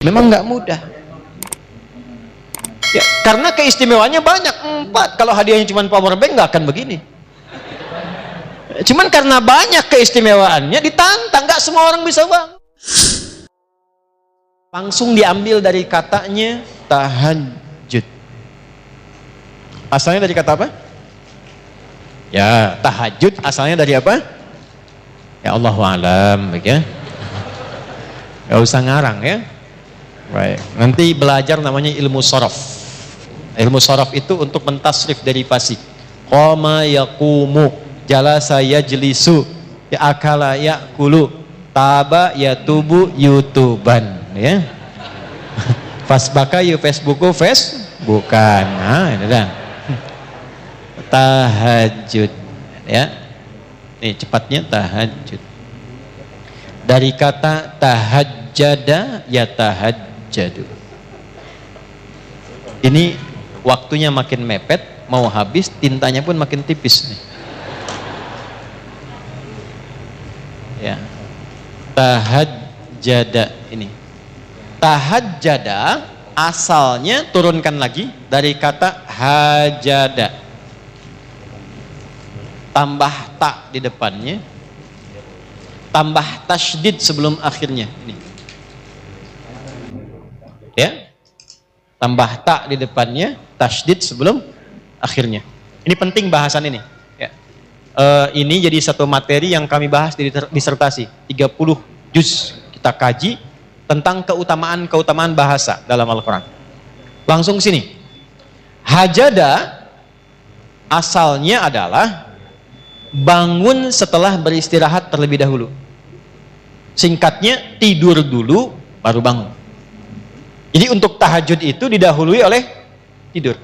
Memang nggak mudah ya, karena keistimewaannya banyak. 4, kalau hadiahnya cuma power bank nggak akan begini. Cuman karena banyak keistimewaannya ditantang, nggak semua orang bisa bang. Langsung diambil dari katanya tahajud. Asalnya dari kata apa? Ya, tahajud asalnya dari apa? Ya Allahu a'lam, ya. Gak usah ngarang ya. Baik, nanti belajar namanya ilmu sorof. Ilmu sorof itu untuk mentasrif derivasi. Qama yaqumu, jalasa yajlisu, akala yakulu, taba yatubu yutuban, ya. Fasbaka yu Facebooku bukan. Nah, ini dah. Tahajud, ya. Nih cepatnya tahajud. Dari kata tahajjada ya tahajjadu. Ini waktunya makin mepet, mau habis, tintanya pun makin tipis nih. Ya. Tahajjada ini. Tahajjada asalnya, turunkan lagi dari kata hajada. Tambah ta di depannya, tambah tasydid sebelum akhirnya ini. Ya. Tambah ta di depannya, tasydid sebelum akhirnya. Ini penting bahasan ini, ya. Ini jadi satu materi yang kami bahas di disertasi 30 juz kita kaji tentang keutamaan bahasa dalam Al-Qur'an. Langsung sini. Hajada asalnya adalah bangun setelah beristirahat terlebih dahulu. Singkatnya, tidur dulu baru bangun. Jadi untuk tahajud itu didahului oleh tidur.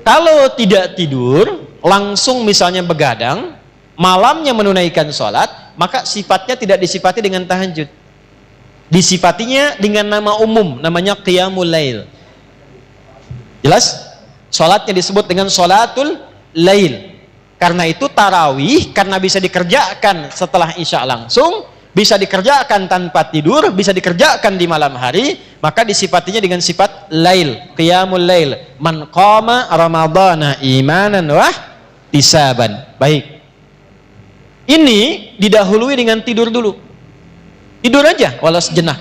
Kalau tidak tidur, langsung misalnya begadang, malamnya menunaikan sholat, maka sifatnya tidak disifati dengan tahajud. Disifatinya dengan nama umum, namanya qiyamul lail. Jelas? Sholatnya disebut dengan sholatul lail. Karena itu tarawih, karena bisa dikerjakan setelah isya langsung, bisa dikerjakan tanpa tidur, bisa dikerjakan di malam hari, maka disifatinya dengan sifat lail, qiyamul lail. Man qama ramadhana imanan wah tisaban. Baik. Ini didahului dengan tidur dulu. Tidur aja walau sejenak.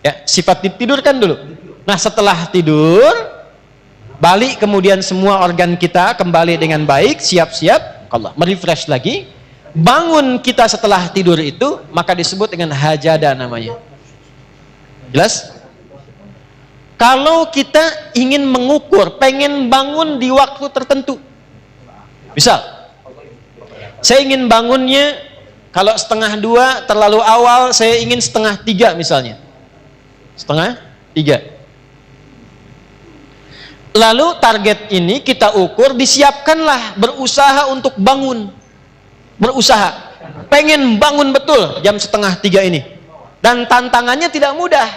Ya, sifat ditidurkan dulu. Nah, setelah tidur, balik kemudian semua organ kita kembali dengan baik, siap-siap, Allah merefresh lagi. Bangun kita setelah tidur itu, maka disebut dengan hajada namanya. Jelas? Kalau kita ingin mengukur, pengen bangun di waktu tertentu. Misal, saya ingin bangunnya, kalau 1:30 terlalu awal, saya ingin 2:30 misalnya. 2:30. Lalu target ini kita ukur, disiapkanlah, berusaha untuk bangun. Berusaha. Pengen bangun betul jam 2:30 ini. Dan tantangannya tidak mudah.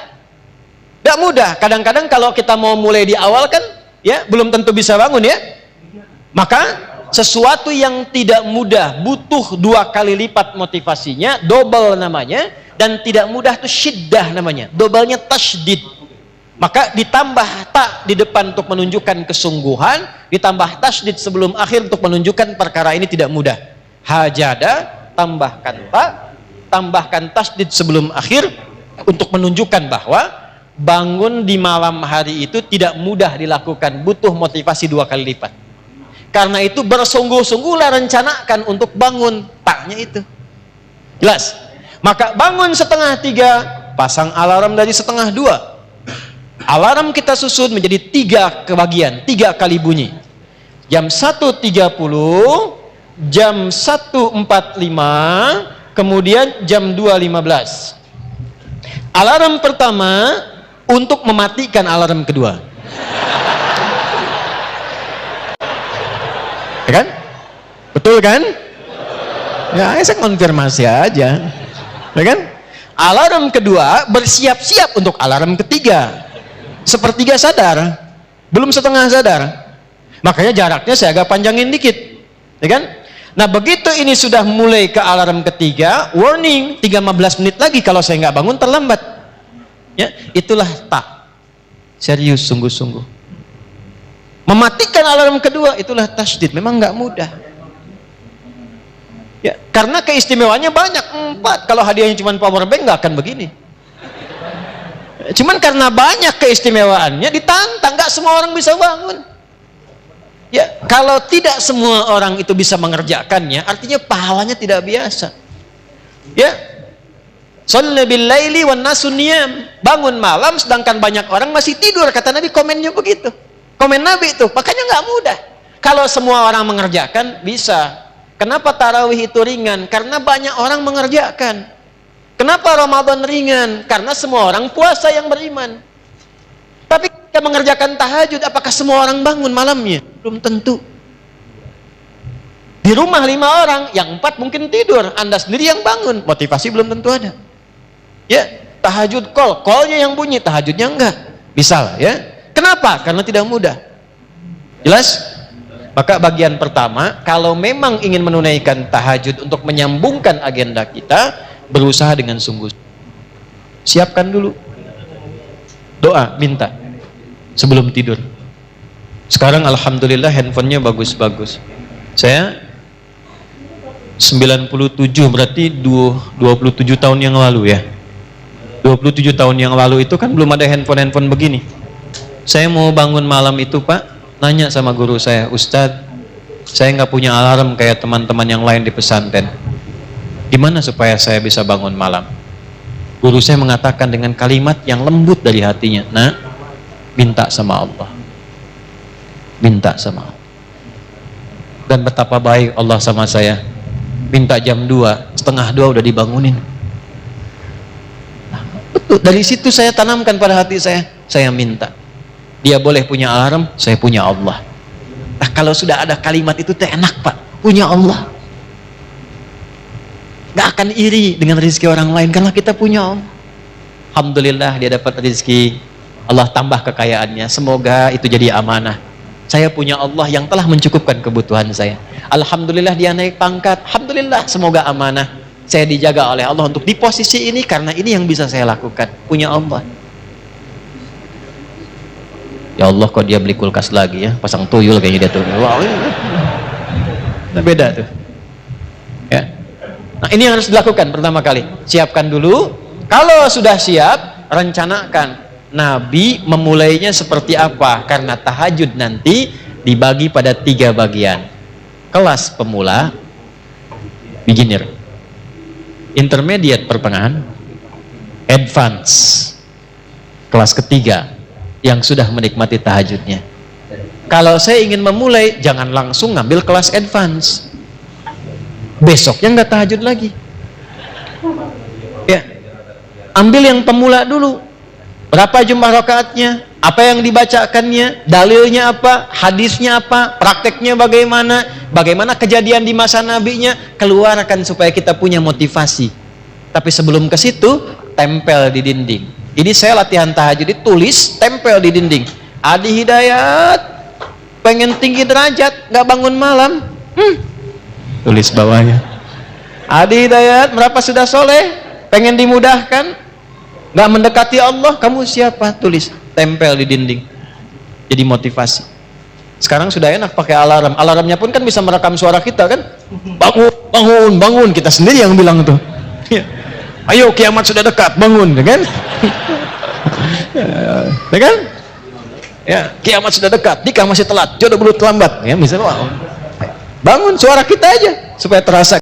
Tidak mudah. Kadang-kadang kalau kita mau mulai di awal kan, ya belum tentu bisa bangun ya. Maka sesuatu yang tidak mudah butuh 2 kali lipat motivasinya, double namanya, dan tidak mudah itu syiddah namanya. Dobelnya tasydid. Maka ditambah ta di depan untuk menunjukkan kesungguhan, ditambah tasydid sebelum akhir untuk menunjukkan perkara ini tidak mudah. Hajada, tambahkan ta, tambahkan tasydid sebelum akhir untuk menunjukkan bahwa bangun di malam hari itu tidak mudah dilakukan, butuh motivasi 2 kali lipat. Karena itu bersungguh-sungguhlah rencanakan untuk bangun, taknya itu. Jelas? Maka bangun 2:30, pasang alarm dari 1:30. Alarm kita susun menjadi 3 kebagian, 3 kali bunyi. Jam 1:30, jam 1:45, kemudian jam 2:15. Alarm pertama untuk mematikan alarm kedua. Ya kan? Betul kan? Ya, saya konfirmasi aja. Ya kan? Alarm kedua bersiap-siap untuk alarm ketiga. 1/3 sadar, belum 1/2 sadar. Makanya jaraknya saya agak panjangin dikit. Ya kan? Nah, begitu ini sudah mulai ke alarm ketiga, warning, 15 menit lagi kalau saya nggak bangun terlambat. Ya, itulah tak. Serius, sungguh-sungguh. Mematikan alarm kedua, itulah tasydid. Memang nggak mudah. Ya, karena keistimewaannya banyak. 4. Kalau hadiahnya cuma power bank nggak akan begini. Cuman karena banyak keistimewaannya ditantang, nggak semua orang bisa bangun. Ya, kalau tidak semua orang itu bisa mengerjakannya, artinya pahalanya tidak biasa. Ya, sholli bil laili wan nasu niyam, bangun malam sedangkan banyak orang masih tidur, kata Nabi. Komennya begitu, komen Nabi itu. Makanya nggak mudah. Kalau semua orang mengerjakan bisa. Kenapa tarawih itu ringan? Karena banyak orang mengerjakan. Kenapa Ramadan ringan? Karena semua orang puasa yang beriman. Tapi ketika mengerjakan tahajud, apakah semua orang bangun malamnya? Belum tentu. Di rumah 5 orang, yang 4 mungkin tidur, Anda sendiri yang bangun, motivasi belum tentu ada. Ya, tahajud call-nya yang bunyi, tahajudnya enggak. Bisa lah ya. Kenapa? Karena tidak mudah. Jelas? Maka bagian pertama, kalau memang ingin menunaikan tahajud untuk menyambungkan agenda kita, berusaha dengan sungguh. Siapkan dulu. Doa, minta sebelum tidur. Sekarang alhamdulillah handphonenya bagus-bagus. Saya 97, berarti 27 tahun yang lalu ya. 27 tahun yang lalu itu kan belum ada handphone begini. Saya mau bangun malam itu Pak, nanya sama guru saya, Ustadz, saya nggak punya alarm kayak teman-teman yang lain di pesantren. Gimana supaya saya bisa bangun malam? Guru saya mengatakan dengan kalimat yang lembut dari hatinya, nah, minta sama Allah. Minta sama Allah. Dan betapa baik Allah sama saya. Minta jam 2, setengah 2 udah dibangunin. Nah, betul. Dari situ saya tanamkan pada hati saya minta. Dia boleh punya alarm, saya punya Allah. Nah, kalau sudah ada kalimat itu enak Pak, punya Allah. Gak akan iri dengan rezeki orang lain karena kita punya Allah. Alhamdulillah dia dapat rezeki, Allah tambah kekayaannya. Semoga itu jadi amanah. Saya punya Allah yang telah mencukupkan kebutuhan saya. Alhamdulillah dia naik pangkat. Alhamdulillah, semoga amanah saya dijaga oleh Allah untuk di posisi ini karena ini yang bisa saya lakukan. Punya Allah. Ya Allah, kok dia beli kulkas lagi ya, pasang tuyul kayaknya dia tuh. Wow, nah, beda tuh. Ya. Nah, ini yang harus dilakukan pertama kali. Siapkan dulu. Kalau sudah siap, rencanakan. Nabi memulainya seperti apa? Karena tahajud nanti dibagi pada 3 bagian. Kelas pemula, beginner, intermediate pertengahan, advance. Kelas ketiga yang sudah menikmati tahajudnya. Kalau saya ingin memulai, jangan langsung ngambil kelas advance. Besoknya nggak tahajud lagi. Ya, ambil yang pemula dulu. Berapa jumlah rakaatnya? Apa yang dibacakannya? Dalilnya apa? Hadisnya apa? Prakteknya bagaimana? Bagaimana kejadian di masa nabinya? Keluarkan supaya kita punya motivasi. Tapi sebelum ke situ, tempel di dinding. Ini saya latihan tahajud, ditulis, tempel di dinding. Adi Hidayat, pengen tinggi derajat, nggak bangun malam. Tulis bawahnya. Adi Hidayat, berapa sudah soleh? Pengen dimudahkan? Nggak mendekati Allah, kamu siapa? Tulis, tempel di dinding. Jadi motivasi. Sekarang sudah enak pakai alarm. Alarmnya pun kan bisa merekam suara kita kan? Bangun, bangun, bangun. Kita sendiri yang bilang tuh. Ayo, kiamat sudah dekat, bangun, kan? Ya kan? Ya, kiamat sudah dekat, nikah masih telat, jodoh belum terlambat. Ya, misalnya, bangun suara kita aja supaya terasa.